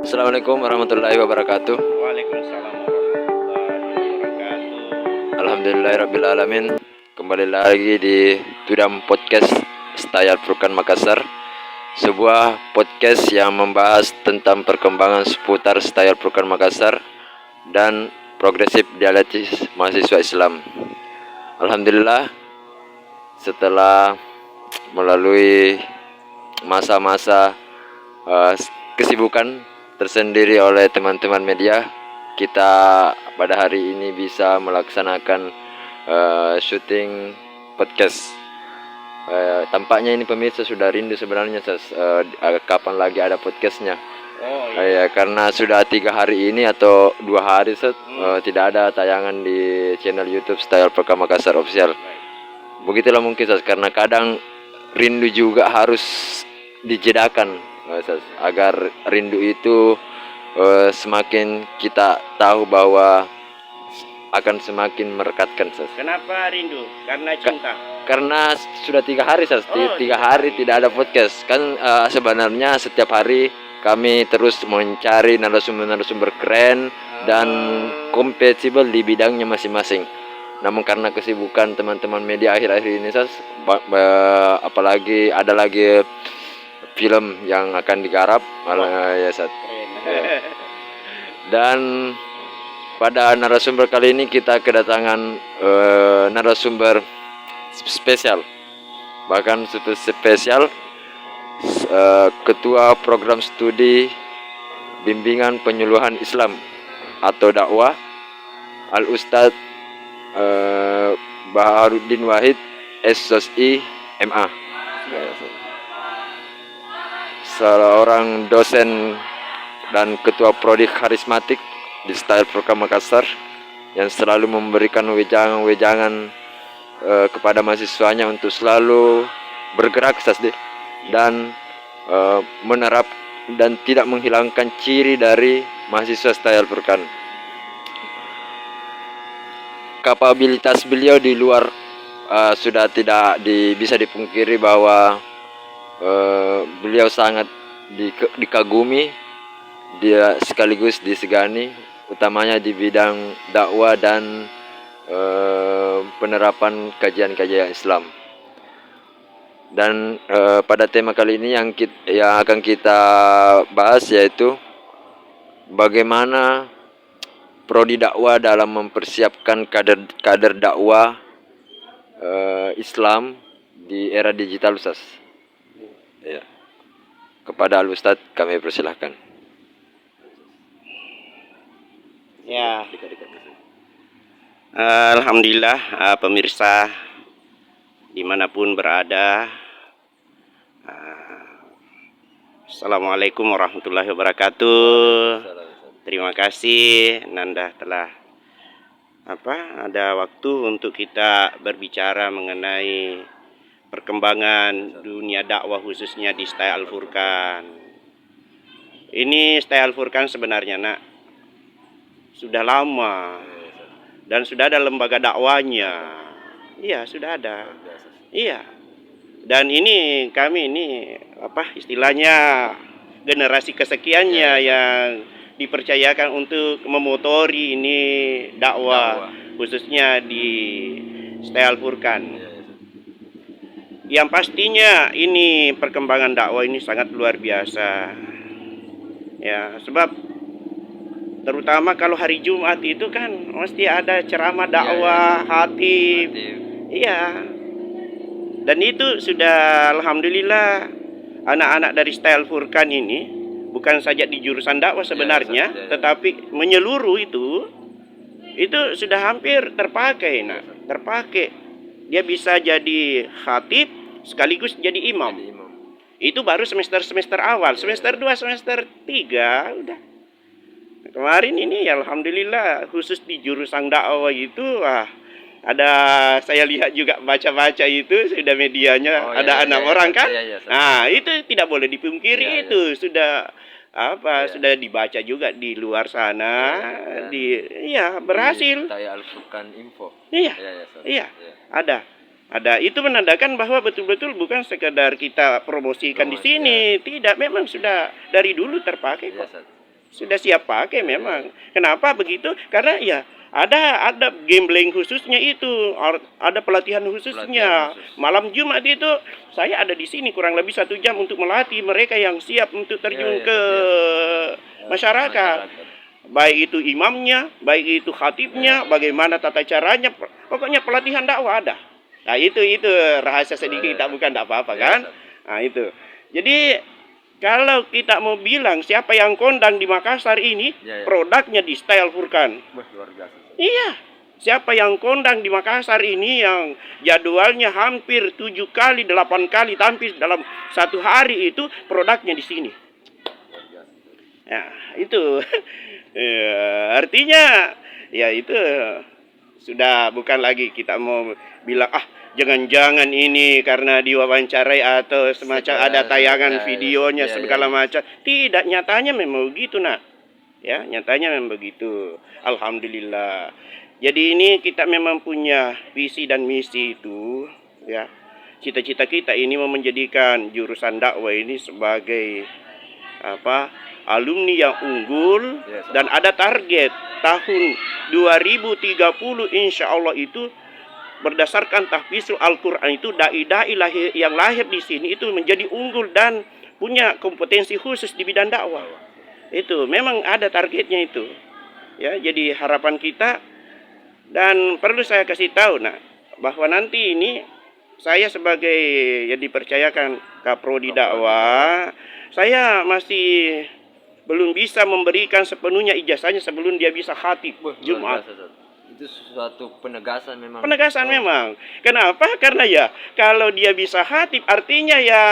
Assalamualaikum warahmatullahi wabarakatuh. Waalaikumsalam warahmatullahi wabarakatuh. Alhamdulillahirrabbilalamin. Kembali lagi di Tudam Podcast Style Furkan Makassar, sebuah podcast yang membahas tentang perkembangan seputar style Furkan Makassar dan progresif dialektis mahasiswa Islam. Alhamdulillah, setelah melalui masa-masa kesibukan tersendiri oleh teman-teman media, kita pada hari ini bisa melaksanakan syuting podcast. Tampaknya ini pemirsa sudah rindu sebenarnya, kapan lagi ada podcastnya. Ya, karena sudah 3 hari ini atau 2 hari tidak ada tayangan di channel YouTube Style Furkan Makassar Official. Begitulah mungkin karena kadang rindu juga harus dijedakan, agar rindu itu semakin kita tahu bahwa akan semakin merekatkan. Kenapa rindu? Karena cinta. Karena sudah 3 hari, 3 hari tidak ada podcast kan. Sebenarnya setiap hari kami terus mencari narasumber keren dan kompatibel di bidangnya masing-masing. Namun karena kesibukan teman-teman media akhir-akhir ini, apalagi ada lagi film yang akan digarap, dan pada narasumber kali ini kita kedatangan narasumber spesial, bahkan super spesial, Ketua Program Studi Bimbingan Penyuluhan Islam atau Dakwah, Al Ustadz Baharuddin Wahid SSI MA, seorang dosen dan ketua prodi karismatik di Style Furkan Makassar yang selalu memberikan wejangan kepada mahasiswanya untuk selalu bergerak dan menerap dan tidak menghilangkan ciri dari mahasiswa Style Furkan. Kapabilitas beliau di luar sudah tidak bisa dipungkiri bahwa beliau sangat dikagumi, dia sekaligus disegani, utamanya di bidang dakwah dan penerapan kajian-kajian Islam. Dan pada tema kali ini yang akan kita bahas yaitu bagaimana prodi dakwah dalam mempersiapkan kader dakwah Islam di era digital, Ustaz. Ya. Kepada Al Ustadz kami persilahkan. Ya. Alhamdulillah, pemirsa dimanapun berada. Assalamualaikum warahmatullahi wabarakatuh. Terima kasih Nanda telah ada waktu untuk kita berbicara mengenai perkembangan dunia dakwah khususnya di Style Furkan. Ini Style Furkan sebenarnya sudah lama dan sudah ada lembaga dakwanya. Iya, sudah ada. Iya. Dan ini kami istilahnya generasi kesekiannya yang dipercayakan untuk memotori ini dakwah khususnya di Style Furkan. Yang pastinya ini perkembangan dakwah ini sangat luar biasa. Ya, sebab terutama kalau hari Jumat itu kan mesti ada ceramah dakwah, khatib. Iya. Dan itu sudah alhamdulillah anak-anak dari Style Furkan ini bukan saja di jurusan dakwah sebenarnya, tetapi menyeluruh itu sudah hampir terpakai, terpakai. Dia bisa jadi khatib sekaligus jadi imam. Itu baru semester awal, semester 2, semester 3 udah. Kemarin ini ya alhamdulillah khusus di jurusan dakwah itu ada, saya lihat juga baca-baca itu sudah medianya ada 6 orang kan. Nah, itu tidak boleh dipungkiri, itu sudah sudah dibaca juga di luar sana, berhasil. Di Al Furkan Info. Iya, ada. Itu menandakan bahwa betul-betul bukan sekedar kita promosikan di sini, tidak, memang sudah dari dulu terpakai kok. Sudah siap pakai memang. Kenapa begitu? Karena ya ada gambling khususnya itu, ada pelatihan khususnya. Malam Jumat itu saya ada di sini kurang lebih 1 jam untuk melatih mereka yang siap untuk terjun ke masyarakat. Baik itu imamnya, baik itu khatibnya, bagaimana tata caranya, pokoknya pelatihan dakwah ada. Nah itu rahasia sedikit, bukan tak apa-apa kan? Nah itu. Jadi kalau kita mau bilang siapa yang kondang di Makassar ini, produknya di Style Furkan. Iya, siapa yang kondang di Makassar ini yang jadwalnya hampir 7 kali, 8 kali tampil dalam 1 hari itu produknya di sini. Ya, itu. Ya, artinya ya itu sudah bukan lagi kita mau bilang jangan-jangan ini karena diwawancarai atau semacam ada tayangan videonya segala macam. Tidak, nyatanya memang begitu, nak. Ya, nyatanya memang begitu. Alhamdulillah. Jadi ini kita memang punya visi dan misi itu, ya. Cita-cita kita ini mau menjadikan jurusan dakwah ini sebagai alumni yang unggul, dan ada target tahun 2030 insya Allah itu berdasarkan tahfizul Al-Quran itu dai-dai yang lahir di sini itu menjadi unggul dan punya kompetensi khusus di bidang dakwah. Itu memang ada targetnya itu. Ya, jadi harapan kita, dan perlu saya kasih tahu bahwa nanti ini saya sebagai yang dipercayakan Kaprodi dakwah, saya masih belum bisa memberikan sepenuhnya ijazahnya sebelum dia bisa khatib Jumat. Itu suatu penegasan memang. Penegasan memang. Kenapa? Karena ya kalau dia bisa khatib artinya ya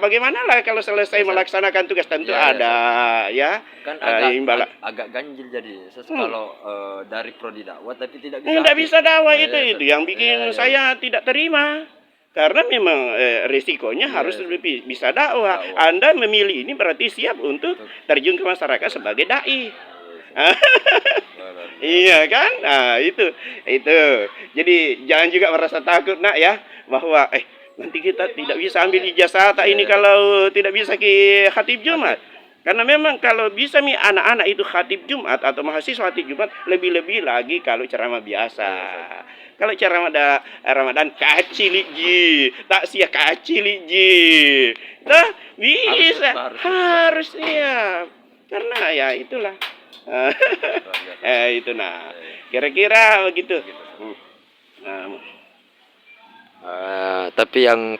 bagaimana lah kalau selesai melaksanakan tugas tentu ada ya. Kan agak ganjil jadi kalau dari prodi dakwah tapi tidak bisa. Tidak bisa dakwah itu yang bikin saya tidak terima. Karena memang risikonya harus lebih bisa dakwah. Anda memilih ini berarti siap untuk terjun ke masyarakat sebagai dai. Iya kan? Nah, itu. Jadi jangan juga merasa takut ya bahwa nanti kita tidak bisa ambil ijazah ini kalau tidak bisa ke khatib Jumat. Karena memang kalau bisa anak-anak itu khatib Jumat atau mahasiswa khatib Jumat, lebih-lebih lagi kalau ceramah biasa. Kalau ceramah Ramadan kaciliji, tak sia kaciliji. Nah, bisa harus siap. Karena ya itulah. Itu kira-kira begitu. Tapi yang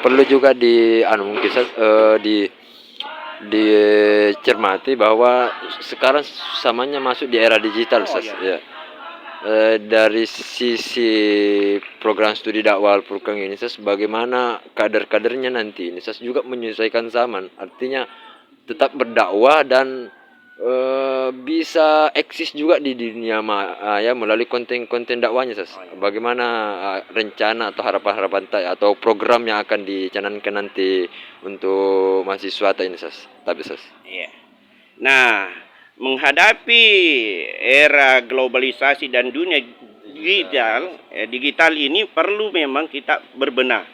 perlu juga dicermati bahwa sekarang samanya masuk di era digital, ya. Dari sisi program studi dakwah Al-Furqan ini bagaimana kader-kadernya nanti ini juga menyesuaikan zaman, artinya tetap berdakwah dan bisa eksis juga di dunia ya melalui konten-konten dakwahnya. Bagaimana rencana atau harapan-harapan atau program yang akan dicanangkan nanti untuk mahasiswa ini Iya. Nah, menghadapi era globalisasi dan dunia digital ini perlu memang kita berbenah.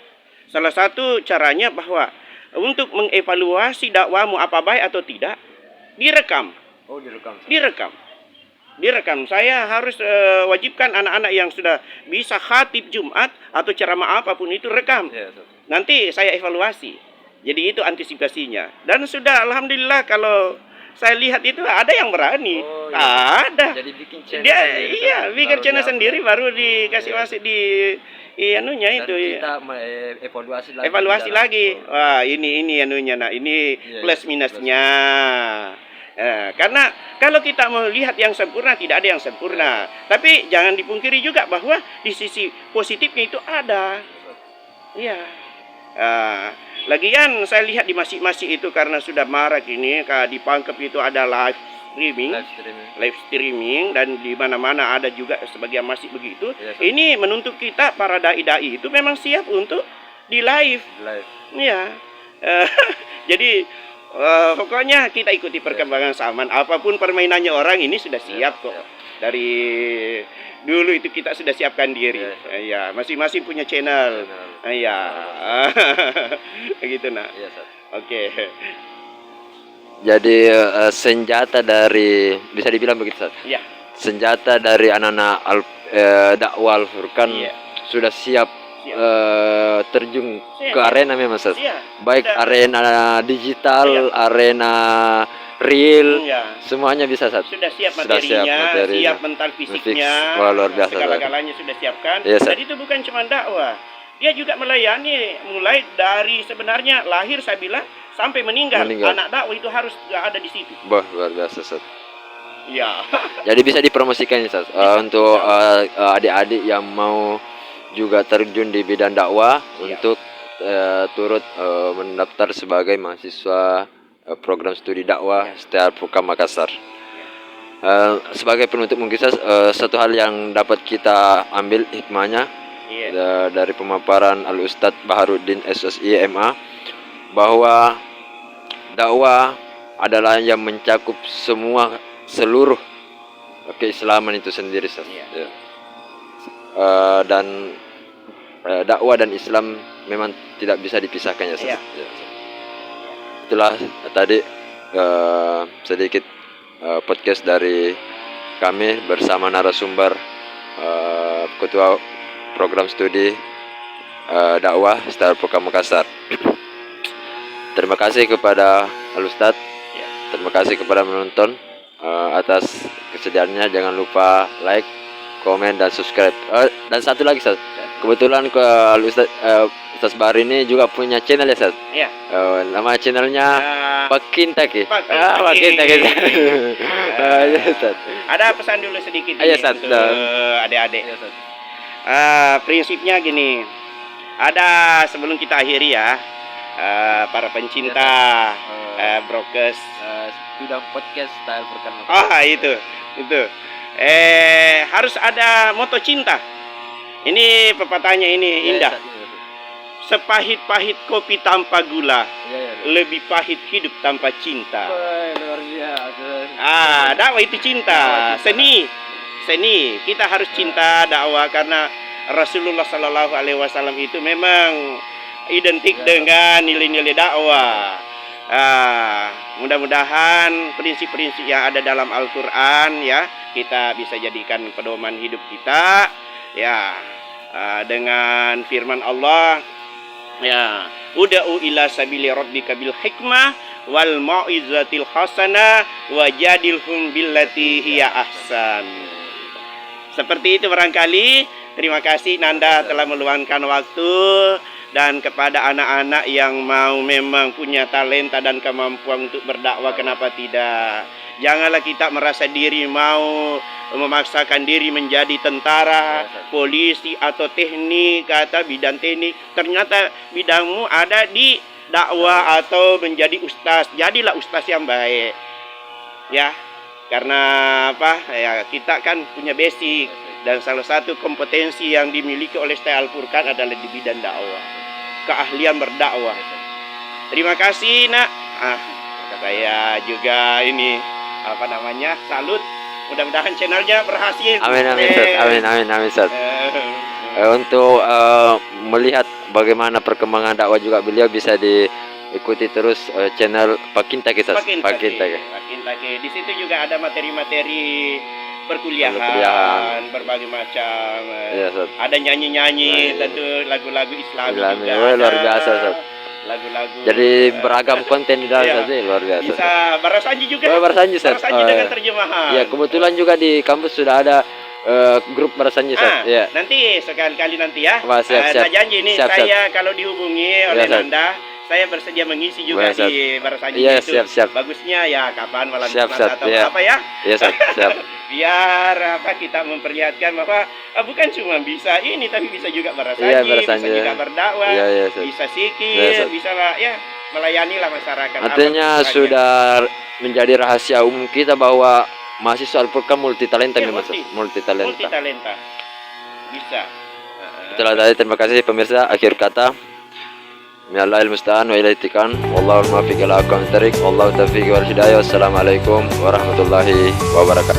Salah satu caranya bahwa untuk mengevaluasi dakwamu apa baik atau tidak, direkam. Direkam. Saya harus wajibkan anak-anak yang sudah bisa khatib Jumat atau ceramah apapun itu rekam. Nanti saya evaluasi. Jadi itu antisipasinya. Dan sudah alhamdulillah kalau saya lihat itu ada yang berani. Ada. Jadi bikin channel bikin channel sendiri baru dikasih masuk di anunya itu. Kita evaluasi lagi. Wah, ini anunya ini plus minusnya. Karena kalau kita melihat yang sempurna, tidak ada yang sempurna. Tapi jangan dipungkiri juga bahwa di sisi positifnya itu ada. Iya. Lagian saya lihat di masjid-masjid itu karena sudah marak ini, di Pangkep itu ada live streaming dan di mana-mana ada juga sebagian masjid begitu. Ini menuntut kita para dai-dai itu memang siap untuk di live. Iya. Jadi pokoknya kita ikuti perkembangan zaman. Apapun permainannya orang ini sudah siap kok. Dari dulu itu kita sudah siapkan diri. Ya, masing-masing punya channel. Ya. Begitu Oke. Jadi senjata dari, bisa dibilang begitu Ustaz. Iya. Senjata dari anak-anak dakwah Al-Furqan Iya. sudah siap Siap. terjun Siap. ke arena memang Ustaz. Iya. Baik Sudah. arena digital, Iya. arena real, Iya. semuanya bisa Ustaz. Sudah siap Sudah materinya, materinya. siap mental fisiknya, Wah, luar biasa, segala-galanya sudah siapkan. Iya, Ustaz. Dan itu bukan cuma dakwah, dia juga melayani mulai dari sebenarnya lahir saya bilang sampai meninggal. Anak dakwah itu harus ada di situ. Wah, luar biasa Ustaz. Ya. Jadi bisa dipromosikan Ustaz, untuk adik-adik yang mau juga terjun di bidang dakwah untuk turut mendaftar sebagai mahasiswa program studi dakwah STI Al-Furqan Makassar. Sebagai penutup mungkin Ustaz, satu hal yang dapat kita ambil hikmahnya dari pemaparan Al-Ustadz Baharuddin SSI MA, bahwa dakwah adalah yang mencakup seluruh keislaman itu sendiri Ustaz. Dan dakwah dan Islam memang tidak bisa dipisahkan ya Ustaz. Itulah tadi sedikit podcast dari kami bersama narasumber ketua program studi dakwah STI Al-Furqan Makassar. Terima kasih kepada Al-Ustadz, terima kasih kepada menonton atas kesediaannya. Jangan lupa like, komen, dan subscribe. Dan satu lagi Ustaz, kebetulan ke Ustaz Bahar ini juga punya channel ya Ustaz. Iya. Nama channelnya Pakintake. Ada pesan dulu sedikit untuk adik-adik. Prinsipnya gini, ada sebelum kita akhiri ya, para pencinta brokers bidang podcast STI Al-Furqan. itu harus ada moto cinta. Ini pepatahnya ini indah. Sepahit-pahit kopi tanpa gula, lebih pahit hidup tanpa cinta. Luar biasa. Dakwah itu cinta. Seni. Kita harus cinta dakwah karena Rasulullah Sallallahu Alaihi Wasallam itu memang identik dengan nilai-nilai dakwah. Mudah-mudahan prinsip-prinsip yang ada dalam Al-Quran ya kita bisa jadikan pedoman hidup kita ya, dengan firman Allah ya, ud'u ila sabili rabbika bil hikmah wal mau'izatil hasanah wajadilhum billati hiya ahsan. Seperti itu barangkali. Terima kasih Nanda telah meluangkan waktu, dan kepada anak-anak yang mau memang punya talenta dan kemampuan untuk berdakwah, kenapa tidak? Janganlah kita merasa diri mau memaksakan diri menjadi tentara, polisi atau teknik atau bidang teknik. Ternyata bidangmu ada di dakwah atau menjadi ustaz. Jadilah ustaz yang baik. Ya, karena apa? Ya, kita kan punya basic, dan salah satu kompetensi yang dimiliki oleh STI Al-Furqan adalah di bidang dakwah. Keahlian berdakwah. Terima kasih Nak. Saya juga ini salut. Mudah-mudahan channelnya berhasil. Amin Ustaz. Untuk melihat bagaimana perkembangan dakwah juga beliau bisa diikuti terus channel Pakintake Ustaz. Pakintake. Di situ juga ada materi-materi perkuliahan berbagai macam. Ada nyanyi-nyanyi, tentu lagu-lagu Islami juga. Luar biasa Ustaz. Lagu-lagu. Jadi beragam konten di dalam luar biasa. Bisa Barasanji juga. Barasanji dengan terjemahan. Ya, kebetulan juga di kampus sudah ada grup Barasanji ya. Nanti sekali-kali nanti ya. Siap. Saya janji nih, saya kalau dihubungi oleh Nanda, saya bersedia mengisi juga di Barasanji itu. Siap. Bagusnya ya kapan malam Jumat atau apa ya? Iya, siap. Biar kita memperlihatkan bahwa bukan cuma bisa ini, tapi bisa juga Barasanji, bisa juga berdakwah, bisa zikir, bisa melayani lah masyarakat. Artinya sudah menjadi rahasia umum kita bahwa mahasiswa Al-Furqan multi talenta memang. Multi talenta. Bisa. Itulah tadi, terima kasih pemirsa. Akhir kata, minallahil musta'an wa ilaihi tikan. Wallahu muwaffiq ila aqwamit thariq. Wallahu taufiq wal hidayah. Wassalamualaikum warahmatullahi wabarakatuh.